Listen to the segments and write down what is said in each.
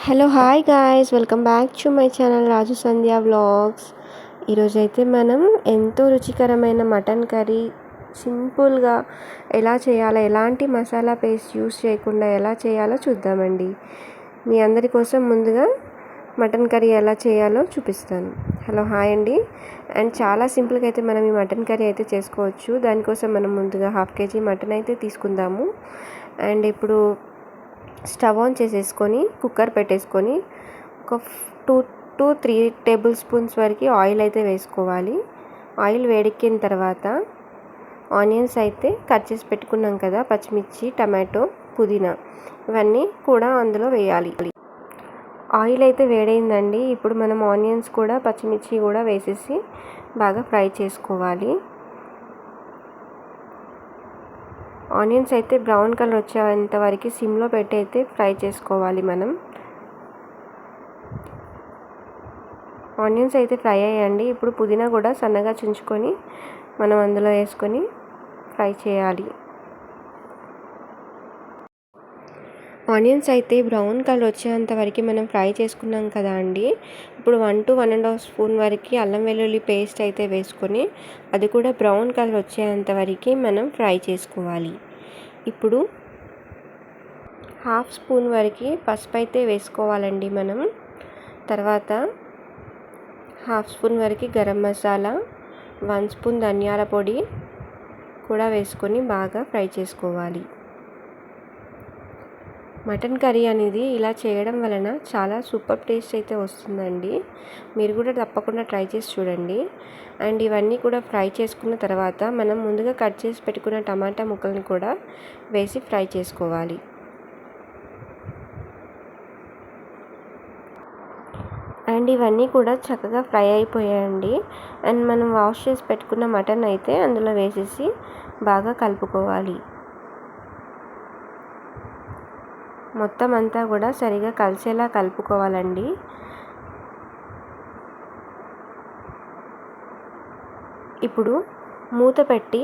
Hello hi guys, welcome back to my channel Raju Sandhya vlogs. ఈరోజైతే మనం ఎంతో రుచికరమైన మటన్ కర్రీ సింపుల్గా ఎలా చేయాలో, ఎలాంటి మసాలా పేస్ట్ యూస్ చేయకుండా ఎలా చేయాలో చూద్దామండి. మీ అందరి కోసం ముందుగా మటన్ కర్రీ ఎలా చేయాలో చూపిస్తాను. హలో హాయ్ అండి. అండ్ చాలా సింపుల్గా అయితే మనం ఈ మటన్ కర్రీ అయితే చేసుకోవచ్చు. దానికోసం మనం ముందుగా 1/2 kg మటన్ అయితే తీసుకుందాము. అండ్ ఇప్పుడు స్టవ్ ఆన్ చేసేసుకొని కుక్కర్ పెట్టేసుకొని ఒక 2-3 టేబుల్ స్పూన్స్ వరకు ఆయిల్ అయితే వేసుకోవాలి. ఆయిల్ వేడెక్కిన తర్వాత ఆనియన్స్ అయితే కట్ చేసి పెట్టుకున్నాం కదా, పచ్చిమిర్చి, టమాటో, పుదీనా ఇవన్నీ కూడా అందులో వేయాలి. ఆయిల్ అయితే వేడైందండి. ఇప్పుడు మనం ఆనియన్స్ కూడా, పచ్చిమిర్చి కూడా వేసేసి బాగా ఫ్రై చేసుకోవాలి. ఆనియన్స్ అయితే బ్రౌన్ కలర్ వచ్చేంత వరకు సిమ్లో పెట్టి అయితే ఫ్రై చేసుకోవాలి. మనం ఆనియన్స్ అయితే ఫ్రై అయ్యండి. ఇప్పుడు పుదీనా కూడా సన్నగా చుంచుకొని మనం అందులో వేసుకొని ఫ్రై చేయాలి. ఆనియన్స్ అయితే బ్రౌన్ కలర్ వచ్చేంత వరకు మనం ఫ్రై చేసుకున్నాం కదా అండి. ఇప్పుడు 1 to 1.5 స్పూన్ వరకు అల్లం వెల్లుల్లి పేస్ట్ అయితే వేసుకొని అది కూడా బ్రౌన్ కలర్ వచ్చేంత వరకు మనం ఫ్రై చేసుకోవాలి. ఇప్పుడు 1/2 స్పూన్ వరకు పసుపు అయితే వేసుకోవాలండి మనం. తర్వాత 1/2 స్పూన్ వరకు గరం మసాలా, 1 స్పూన్ ధనియాల పొడి కూడా వేసుకొని బాగా ఫ్రై చేసుకోవాలి. మటన్ కర్రీ అనేది ఇలా చేయడం వలన చాలా సూపర్ టేస్ట్ అయితే వస్తుందండి. మీరు కూడా తప్పకుండా ట్రై చేసి చూడండి. అండ్ ఇవన్నీ కూడా ఫ్రై చేసుకున్న తర్వాత మనం ముందుగా కట్ చేసి పెట్టుకున్న టమాటా ముక్కలను కూడా వేసి ఫ్రై చేసుకోవాలి. అండ్ ఇవన్నీ కూడా చక్కగా ఫ్రై అయిపోయాయండి. అండ్ మనం వాష్ చేసి పెట్టుకున్న మటన్ అయితే అందులో వేసేసి బాగా కలుపుకోవాలి. మొత్తం అంతా కూడా సరిగా కలిసేలా కలుపుకోవాలండి. ఇప్పుడు మూత పెట్టి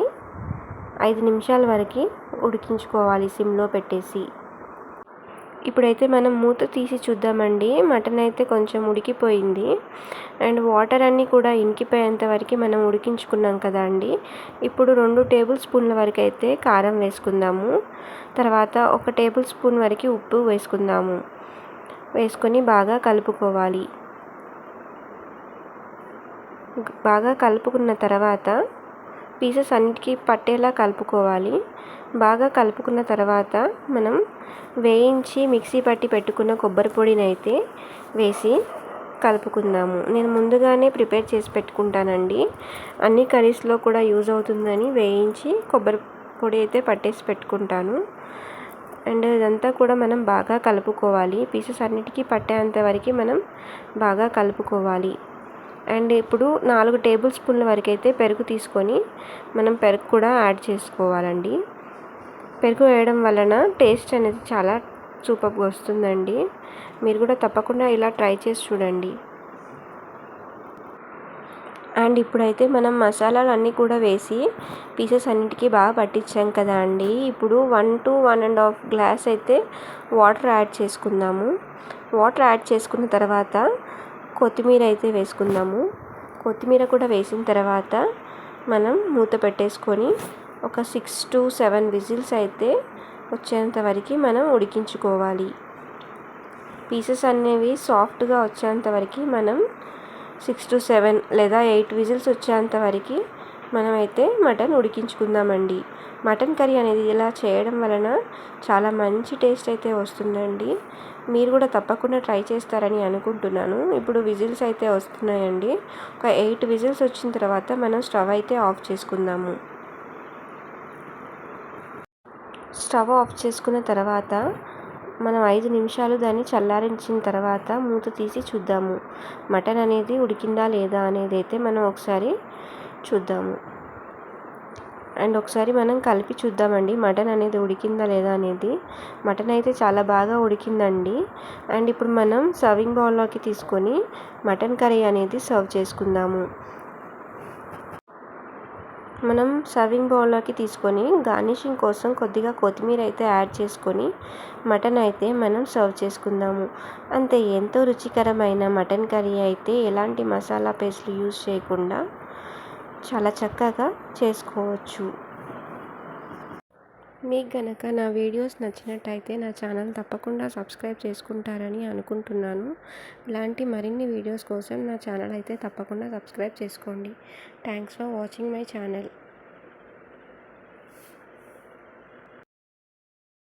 5 నిమిషాల వరకు ఉడికించుకోవాలి సిమ్లో పెట్టేసి. ఇప్పుడైతే మనం మూత తీసి చూద్దామండి. మటన్ అయితే కొంచెం ఉడికిపోయింది. అండ్ వాటర్ అన్నీ కూడా ఇంకిపోయేంత వరకు మనం ఉడికించుకున్నాం కదా అండి. ఇప్పుడు 2 టేబుల్ స్పూన్ల వరకు అయితే కారం వేసుకుందాము. తర్వాత 1 టేబుల్ స్పూన్ వరకు ఉప్పు వేసుకుందాము. వేసుకొని బాగా కలుపుకోవాలి. బాగా కలుపుకున్న తర్వాత పీసెస్ అన్నిటికీ పట్టేలా కలుపుకోవాలి. బాగా కలుపుకున్న తర్వాత మనం వేయించి మిక్సీ పట్టి పెట్టుకున్న కొబ్బరి పొడిని అయితే వేసి కలుపుకుందాము. నేను ముందుగానే ప్రిపేర్ చేసి పెట్టుకుంటానండి. అన్ని కర్రీస్లో కూడా యూజ్ అవుతుందని వేయించి కొబ్బరి పొడి అయితే పట్టేసి పెట్టుకుంటాను. అండ్ ఇదంతా కూడా మనం బాగా కలుపుకోవాలి. పీసెస్ అన్నిటికీ పట్టేంత వరకు మనం బాగా కలుపుకోవాలి. అండ్ ఇప్పుడు 4 టేబుల్ స్పూన్ల వరకు అయితే పెరుగు తీసుకొని మనం పెరుగు కూడా యాడ్ చేసుకోవాలండి. పెరుగు వేయడం వలన టేస్ట్ అనేది చాలా సూపర్గా వస్తుందండి. మీరు కూడా తప్పకుండా ఇలా ట్రై చేసి చూడండి. అండ్ ఇప్పుడైతే మనం మసాలాలు అన్నీ కూడా వేసి పీసెస్ అన్నిటికీ బాగా పట్టించాం కదా అండి. ఇప్పుడు 1 to 1.5 గ్లాస్ అయితే వాటర్ యాడ్ చేసుకుందాము. వాటర్ యాడ్ చేసుకున్న తర్వాత కొత్తిమీర అయితే వేసుకుందాము. కొత్తిమీర కూడా వేసిన తర్వాత మనం మూత పెట్టేసుకొని ఒక 6 to 7 విజిల్స్ అయితే వచ్చేంత వరకు మనం ఉడికించుకోవాలి. పీసెస్ అనేవి సాఫ్ట్గా వచ్చేంత వరకు మనం 6 to 7 లేదా 8 విజిల్స్ వచ్చేంత వరకు మనమైతే మటన్ ఉడికించుకుందామండి. మటన్ కర్రీ అనేది ఇలా చేయడం వలన చాలా మంచి టేస్ట్ అయితే వస్తుందండి. మీరు కూడా తప్పకుండా ట్రై చేస్తారని అనుకుంటున్నాను. ఇప్పుడు విజిల్స్ అయితే వస్తున్నాయండి. ఒక 8 విజిల్స్ వచ్చిన తర్వాత మనం స్టవ్ అయితే ఆఫ్ చేసుకుందాము. స్టవ్ ఆఫ్ చేసుకున్న తర్వాత మనం 5 నిమిషాలు దాన్ని చల్లారించిన తర్వాత మూత తీసి చూద్దాము. మటన్ అనేది ఉడికిందా లేదా అనేది అయితే మనం ఒకసారి చూద్దాము. అండ్ ఒకసారి మనం కలిపి చూద్దామండి మటన్ అనేది ఉడికిందా లేదా అనేది. మటన్ అయితే చాలా బాగా ఉడికిందండి. అండ్ ఇప్పుడు మనం సర్వింగ్ బౌల్లోకి తీసుకొని మటన్ కర్రీ అనేది సర్వ్ చేసుకుందాము. మనం సర్వింగ్ బౌల్లోకి తీసుకొని గార్నిషింగ్ కోసం కొద్దిగా కొత్తిమీర అయితే యాడ్ చేసుకొని మటన్ అయితే మనం సర్వ్ చేసుకుందాము. అంతే, ఎంతో రుచికరమైన మటన్ కర్రీ అయితే ఎలాంటి మసాలా పేస్ట్లు యూజ్ చేయకుండా చాలా చక్కగా చేసుకోవచ్చు. మీకు గనక నా వీడియోస్ నచ్చినట్టయితే నా ఛానల్ తప్పకుండా సబ్స్క్రైబ్ చేసుకుంటారని అనుకుంటున్నాను. ఇలాంటి మరిన్ని వీడియోస్ కోసం నా ఛానల్ అయితే తప్పకుండా సబ్స్క్రైబ్ చేసుకోండి. Thanks for watching my channel.